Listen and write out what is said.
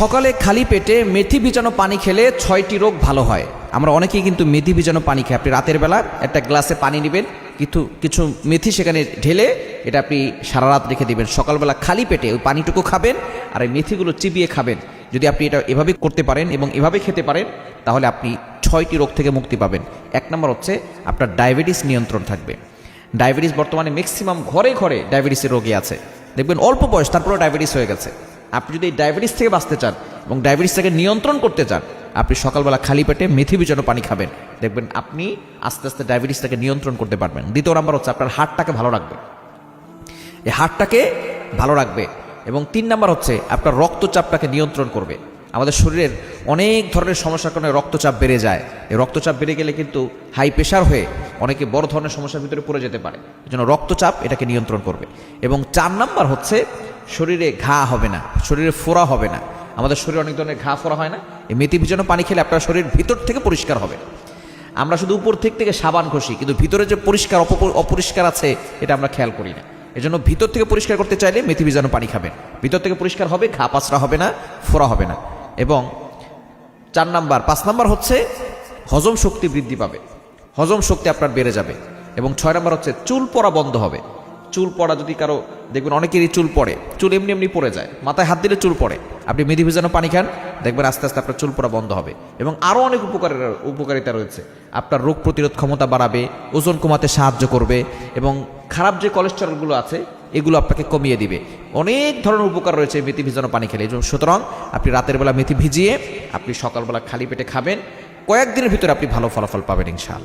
সকালে খালি পেটে মেথি ভিজানো পানি খেলে 6টি রোগ ভালো হয়। আমরা অনেকেই কিন্তু মেথি ভিজানো পানি খাই। আপনি রাতের বেলা একটা গ্লাসে পানি নেবেন, কিছু মেথি সেখানে ঢেলে এটা আপনি সারা রাত রেখে দিবেন। সকালবেলা খালি পেটে ওই পানিটুকু খাবেন আর এই মেথিগুলো চিবিয়ে খাবেন। যদি আপনি এটা এভাবে করতে পারেন এবং এভাবে খেতে পারেন তাহলে আপনি 6টি রোগ থেকে মুক্তি পাবেন। 1 নম্বর হচ্ছে আপনার ডায়াবেটিস নিয়ন্ত্রণ থাকবে। ডায়াবেটিস বর্তমানে ম্যাক্সিমাম ঘরে ঘরে ডায়াবেটিসের রোগী আছে। দেখবেন অল্প বয়স তারপরে ডায়াবেটিস হয়ে গেছে। আপনি যদি এই ডায়াবেটিস থেকে বাঁচতে চান এবং ডায়াবেটিসটাকে নিয়ন্ত্রণ করতে চান, আপনি সকালবেলা খালি পেটে মেথি ভিজানো পানি খাবেন। দেখবেন আপনি আস্তে আস্তে ডায়াবেটিসটাকে নিয়ন্ত্রণ করতে পারবেন। 2 নম্বর হচ্ছে আপনার হার্টটাকে ভালো রাখবে, এই হার্টটাকে ভালো রাখবে। এবং 3 নম্বর হচ্ছে আপনার রক্তচাপটাকে নিয়ন্ত্রণ করবে। আমাদের শরীরের অনেক ধরনের সমস্যার কারণে রক্তচাপ বেড়ে যায়। এই রক্তচাপ বেড়ে গেলে কিন্তু হাই প্রেশার হয়ে অনেকে বড় ধরনের সমস্যার ভিতরে পড়ে যেতে পারে। এজন্য রক্তচাপ এটাকে নিয়ন্ত্রণ করবে। এবং 4 নম্বর হচ্ছে শরীরে ঘা হবে না, শরীরে ফোড়া হবে না। আমাদের শরীরে অনেক ধরনের ঘা ফোড়া হয় না, এই মেথি ভিজানো পানি খেলে আপনার শরীর ভিতর থেকে পরিষ্কার হবে। আমরা শুধু উপর থেকে সাবান ঘষি, কিন্তু ভিতরে যে পরিষ্কার অপরিষ্কার আছে এটা আমরা খেয়াল করি না। এজন্য ভিতর থেকে পরিষ্কার করতে চাইলে মেথি ভিজানো পানি খাবেন। ভিতর থেকে পরিষ্কার হবে, ঘা পাচড়া হবে না, ফোড়া হবে না। এবং 5 নম্বর হচ্ছে হজম শক্তি বৃদ্ধি পাবে, হজম শক্তি আপনার বেড়ে যাবে। এবং 6 নম্বর হচ্ছে চুল পড়া বন্ধ হবে। চুল পড়া যদি কারো, দেখবেন অনেকেরই চুল পড়ে, চুল এমনি এমনি পড়ে যায়, মাথায় হাত দিলে চুল পড়ে। আপনি মেথি ভিজানো পানি খান, দেখবেন আস্তে আস্তে আপনার চুল পড়া বন্ধ হবে। এবং আরও অনেক উপকারিতা রয়েছে। আপনার রোগ প্রতিরোধ ক্ষমতা বাড়াবে, ওজন কমাতে সাহায্য করবে এবং খারাপ যে কোলেস্টেরলগুলো আছে এগুলো আপনাকে কমিয়ে দিবে। অনেক ধরনের উপকার রয়েছে মেথি ভিজানো পানি খেলে। সুতরাং আপনি রাতের বেলা মেথি ভিজিয়ে আপনি সকালবেলা খালি পেটে খাবেন। কয়েকদিনের ভিতরে আপনি ভালো ফলাফল পাবেন ইনশাআল্লাহ।